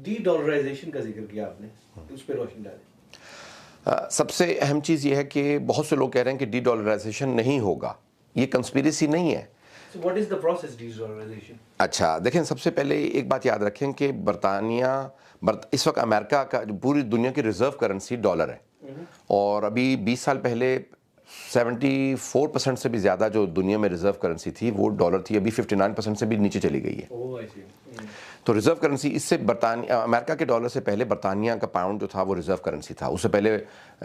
D dollarisation کا ذکر کیا آپ نے, اس پہ روشنی ڈالیں. سب سے اہم چیز یہ ہے کہ بہت سے لوگ کہہ رہے ہیں کہ ڈی ڈالرائزیشن نہیں ہوگا. یہ کنسپیریسی نہیں ہے. So what is the process D dollarisation? اچھا دیکھیں, سب سے پہلے ایک بات یاد رکھیں کہ برطانیہ اس وقت امریکہ کا پوری دنیا کی ریزرو کرنسی ڈالر ہے, اور ابھی 20 سال پہلے 74% سے بھی زیادہ جو دنیا میں ریزرو کرنسی تھی وہ ڈالر تھی. ابھی 59% سے بھی نیچے چلی گئی ہے. تو ریزرو کرنسی اس سے امریکہ کے ڈالر سے پہلے برطانیہ کا پاؤنڈ جو تھا وہ ریزرو کرنسی تھا. اس سے پہلے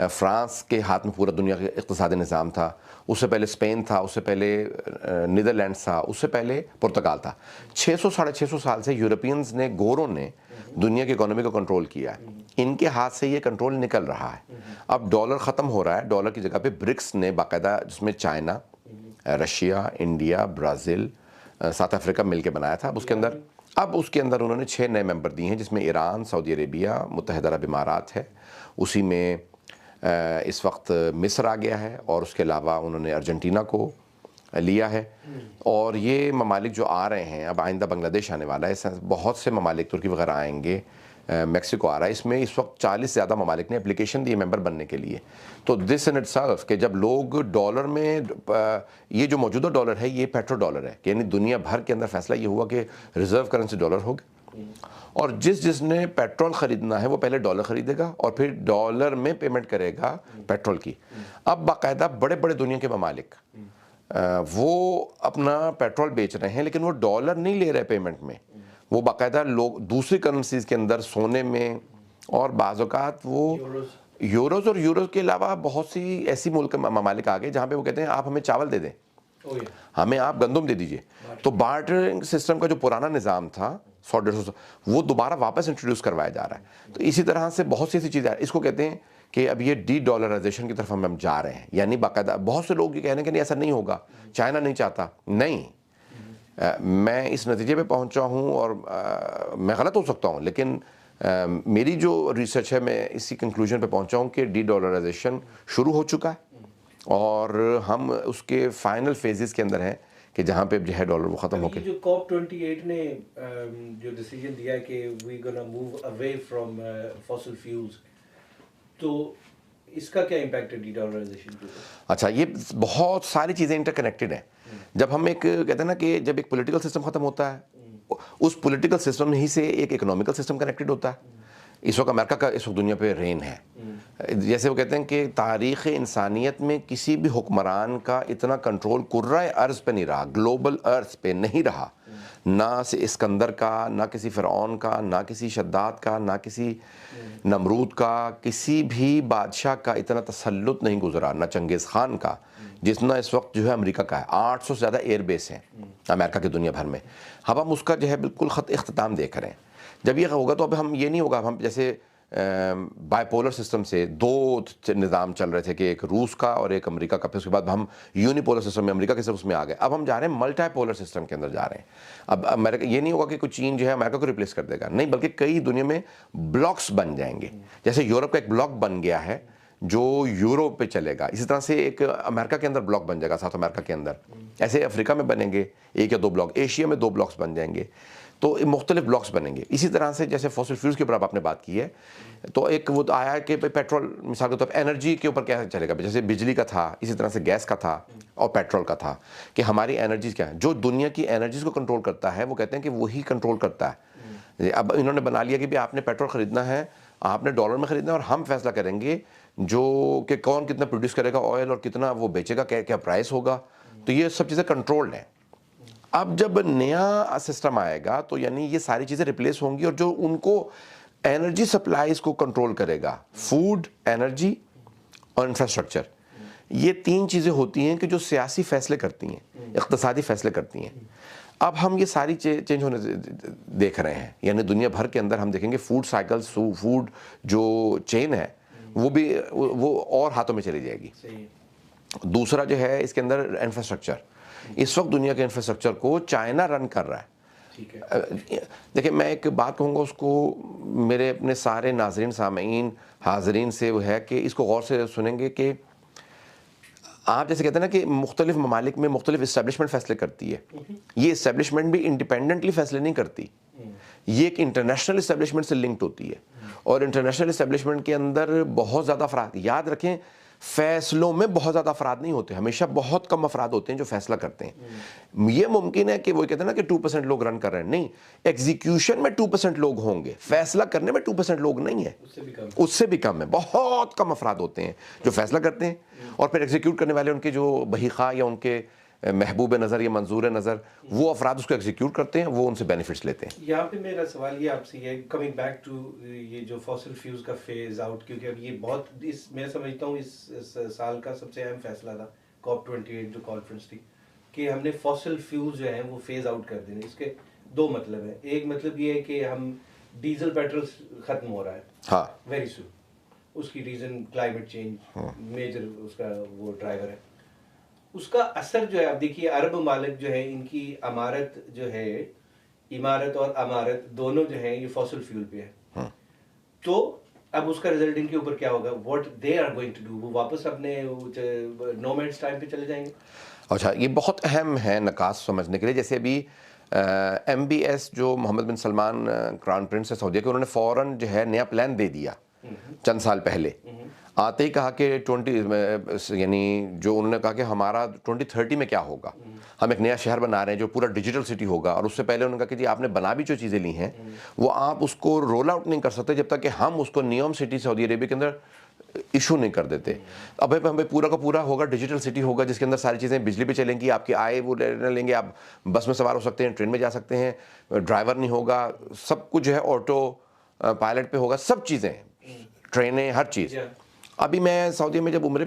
فرانس کے ہاتھ میں پورا دنیا کا اقتصادی نظام تھا. اس سے پہلے اسپین تھا. اس سے پہلے نیدرلینڈس تھا. اس سے پہلے پرتگال تھا. 600-650 سال سے یورپینز نے, گوروں نے دنیا کی اکانومی کو کنٹرول کیا ہے. ان کے ہاتھ سے یہ کنٹرول نکل رہا ہے. اب ڈالر ختم ہو رہا ہے. ڈالر کی جگہ پہ برکس نے باقاعدہ, جس میں China, Russia, India, Brazil, South Africa مل کے بنایا تھا. اب اس کے اندر انہوں نے 6 نئے ممبر دیے ہیں, جس میں ایران, سعودی عربیہ, متحدہ عرب امارات ہے. اسی میں اس وقت مصر آ گیا ہے, اور اس کے علاوہ انہوں نے ارجنٹینا کو لیا ہے. اور یہ ممالک جو آ رہے ہیں, اب آئندہ بنگلہ دیش آنے والا ہے, بہت سے ممالک, ترکی وغیرہ آئیں گے, میکسیکو آ رہا ہے. اس میں اس وقت 40 سے زیادہ ممالک نے اپلیکیشن دی ممبر بننے کے لیے. تو دس ان اٹ سیلف کہ جب لوگ ڈالر میں, یہ جو موجودہ ڈالر ہے یہ پیٹرو ڈالر ہے, یعنی دنیا بھر کے اندر فیصلہ یہ ہوا کہ ریزرو کرنسی ڈالر ہوگی, اور جس نے پیٹرول خریدنا ہے وہ پہلے ڈالر خریدے گا اور پھر ڈالر میں پیمنٹ کرے گا پیٹرول کی. اب باقاعدہ بڑے بڑے دنیا کے ممالک وہ اپنا پیٹرول بیچ رہے ہیں, لیکن وہ ڈالر نہیں لے رہے پیمنٹ میں. وہ باقاعدہ لوگ دوسری کرنسیز کے اندر, سونے میں, اور بعض اوقات وہ یوروز, اور یوروز کے علاوہ بہت سی ایسی ملک ممالک آ گئے جہاں پہ وہ کہتے ہیں آپ ہمیں چاول دے دیں, ہمیں آپ گندم دے دیجئے. تو بارٹرنگ سسٹم کا جو پرانا نظام تھا 100-150 وہ دوبارہ واپس انٹروڈیوس کروایا جا رہا ہے. تو اسی طرح سے بہت سی ایسی چیزیں, اس کو کہتے ہیں کہ اب یہ ڈی ڈالرائزیشن کی طرف ہم جا رہے ہیں. یعنی باقاعدہ بہت سے لوگ یہ کہہ رہے ہیں کہ نہیں ایسا نہیں ہوگا, چائنا نہیں چاہتا. نہیں, میں اس نتیجے پہ پہنچا ہوں, اور میں غلط ہو سکتا ہوں, لیکن میری جو ریسرچ ہے میں اسی کنکلوژن پہ پہنچا ہوں کہ ڈی ڈالرائزیشن شروع ہو چکا ہے, اور ہم اس کے فائنل فیزز کے اندر ہیں کہ جہاں پہ جو ہے ڈالر وہ ختم ہو کے. جو COP28 نے جو ڈیسیجن دیا ہے کہ we gonna move away from fossil fuels, تو اس کا کیا امپیکٹ ہے ڈی ڈالرائزیشن کے اوپر؟ اچھا, یہ بہت ساری چیزیں انٹر کنیکٹڈ ہیں. جب ہم ایک کہتے ہیں نا کہ جب ایک پولیٹیکل سسٹم ختم ہوتا ہے, اس پولیٹیکل سسٹم ہی سے ایک اکنامیکل سسٹم کنیکٹڈ ہوتا ہے. اس وقت امریکہ کا اس وقت دنیا پہ رین ہے. جیسے وہ کہتے ہیں کہ تاریخ انسانیت میں کسی بھی حکمران کا اتنا کنٹرول کرۂ ارض پہ نہیں رہا, گلوبل ارض پہ نہیں رہا. نہ اسکندر کا, نہ کسی فرعون کا, نہ کسی شداد کا, نہ کسی نمرود کا, کسی بھی بادشاہ کا اتنا تسلط نہیں گزرا, نہ چنگیز خان کا, جتنا اس وقت جو ہے امریکہ کا ہے. 800 سے زیادہ ایئر بیس ہیں امریکہ کی دنیا بھر میں. اب ہم اس کا جو ہے بالکل خط اختتام دیکھ رہے ہیں. جب یہ ہوگا تو اب ہم یہ نہیں ہوگا, ہم جیسے بائی پولر سسٹم سے 2 نظام چل رہے تھے کہ ایک روس کا اور ایک امریکہ کا, پھر اس کے بعد ہم یونیپولر سسٹم میں امریکہ کے صرف اس میں آ گئے. اب ہم جا رہے ہیں ملٹی پولر سسٹم کے اندر جا رہے ہیں. اب امریکہ یہ نہیں ہوگا کہ کچھ چین جو ہے امریکہ کو ریپلیس کر دے گا, نہیں, بلکہ کئی دنیا میں بلاکس بن جائیں گے. جیسے یورپ کا ایک بلاک بن گیا ہے جو یوروپ پہ چلے گا, اسی طرح سے ایک امریکہ کے اندر بلاک بن جائے گا, ساؤتھ امریکہ کے اندر. ایسے افریقہ میں بنیں گے 1 یا 2 بلاک, ایشیا میں 2 بلاکس بن جائیں گے. تو مختلف بلاکس بنیں گے. اسی طرح سے جیسے فاسل فیولز کے اوپر آپ نے بات کی ہے, تو ایک وہ آیا کہ پیٹرول مثال کے طور پر انرجی کے اوپر کیا چلے گا, جیسے بجلی کا تھا, اسی طرح سے گیس کا تھا, اور پیٹرول کا تھا, کہ ہماری انرجیز کیا ہیں. جو دنیا کی انرجیز کو کنٹرول کرتا ہے وہ کہتے ہیں کہ وہی کنٹرول کرتا ہے. اب انہوں نے بنا لیا کہ بھی آپ نے پیٹرول خریدنا ہے, آپ نے ڈالر میں خریدنا ہے, اور ہم فیصلہ کریں گے جو کہ کون کتنا پروڈیوس کرے گا آئل, اور کتنا وہ بیچے گا, کیا پرائس ہوگا. تو یہ سب چیزیں کنٹرولڈ ہیں. اب جب نیا سسٹم آئے گا تو یعنی یہ ساری چیزیں ریپلیس ہوں گی, اور جو ان کو انرجی سپلائیز کو کنٹرول کرے گا, فوڈ, انرجی اور انفراسٹرکچر, یہ 3 چیزیں ہوتی ہیں کہ جو سیاسی فیصلے کرتی ہیں, اقتصادی فیصلے کرتی ہیں. اب ہم یہ ساری چینج ہونے دیکھ رہے ہیں. یعنی دنیا بھر کے اندر ہم دیکھیں گے فوڈ سائیکلز, فوڈ جو چین ہے وہ بھی وہ اور ہاتھوں میں چلی جائے گی. دوسرا جو ہے اس کے اندر انفراسٹرکچر, اس وقت دنیا کے انفراسٹرکچر کو چائنا رن کر رہا ہے. دیکھیں, میں ایک بات کہوں گا, اس کو میرے اپنے سارے ناظرین, سامعین, حاضرین سے وہ ہے کہ اس کو غور سے سنیں گے کہ آپ جیسے کہتے ہیں نا کہ مختلف ممالک میں مختلف اسٹیبلشمنٹ فیصلے کرتی ہے. یہ اسٹیبلشمنٹ بھی انڈیپینڈنٹلی فیصلے نہیں کرتی. یہ ایک انٹرنیشنل اسٹیبلشمنٹ سے لنکڈ ہوتی ہے، اور انٹرنیشنل اسٹیبلشمنٹ کے اندر بہت زیادہ افراد، یاد رکھیں فیصلوں میں بہت زیادہ افراد نہیں ہوتے، ہمیشہ بہت کم افراد ہوتے ہیں جو فیصلہ کرتے ہیں۔ یہ ممکن ہے کہ وہ کہتے ہیں نا کہ 2% لوگ رن کر رہے ہیں، نہیں، ایگزیکیوشن میں 2% لوگ ہوں گے، فیصلہ کرنے میں 2% لوگ نہیں ہیں، اس سے بھی کم ہے، بہت کم افراد ہوتے ہیں جو فیصلہ کرتے ہیں، اور پھر ایگزیکیوٹ کرنے والے ان کے جو بہی خواہ یا ان کے محبوب نظر یا منظور نظر، وہ افراد اس کو ایگزیکیوٹ کرتے ہیں، وہ ان سے بینیفٹس لیتے ہیں۔ یہاں پہ میرا سوال یہ آپ سے ہے، کمنگ بیک ٹو یہ جو فاسل فیوز کا فیز آؤٹ، کیونکہ اب یہ بہت میں سمجھتا ہوں اس سال کا سب سے اہم فیصلہ تھا COP 28 جو کانفرنس تھی، کہ ہم نے فاسل فیوز جو ہیں وہ فیز آؤٹ کر دینے۔ اس کے دو مطلب ہیں، ایک مطلب یہ ہے کہ ہم ڈیزل پیٹرول ختم ہو رہا ہے ہاں، ویری سون، اس کی ریزن کلائمیٹ چینج میجر اس کا وہ ڈرائیور ہے۔ اس کا اثر جو ہے، اب دیکھیے عرب ممالک جو ہے ان کی عمارت جو ہے، عمارت اور امارت دونوں جو ہیں یہ فاسل فیول پہ ہے، تو اب اس کا رزلٹ ان کے اوپر کیا ہوگا، what they are going to do, وہ واپس اپنے نومیڈس ٹائم پہ چلے جائیں گے۔ اچھا، یہ بہت اہم ہے نکات سمجھنے کے لیے۔ جیسے ابھی MBS جو محمد بن سلمان کراؤن پرنس ہے سعودیہ کے، انہوں نے فوراً جو ہے نیا پلان دے دیا چند سال پہلے، آتے ہی کہا کہ 20 یعنی جو انہوں نے کہا کہ ہمارا 2030 میں کیا ہوگا، ہم ایک نیا شہر بنا رہے ہیں جو پورا ڈیجیٹل سٹی ہوگا، اور اس سے پہلے انہوں نے کہا کہ جی آپ نے بنا بھی جو چیزیں لی ہیں وہ آپ اس کو رول آؤٹ نہیں کر سکتے جب تک کہ ہم اس کو نیوم سٹی سعودی عربیہ کے اندر ایشو نہیں کر دیتے۔ اب ہمیں پورا کا پورا ہوگا ڈیجیٹل سٹی ہوگا جس کے اندر ساری چیزیں بجلی پہ چلیں گی، آپ کی آئے وہ لیں گے، آپ بس میں سوار ہو سکتے ہیں، ٹرین میں جا سکتے ہیں، ڈرائیور نہیں ہوگا، سب کچھ جو ہے آٹو پائلٹ پہ ہوگا، سب چیزیں، ٹرینیں، ہر چیز۔ ابھی میں سعودیہ میں جب عمرے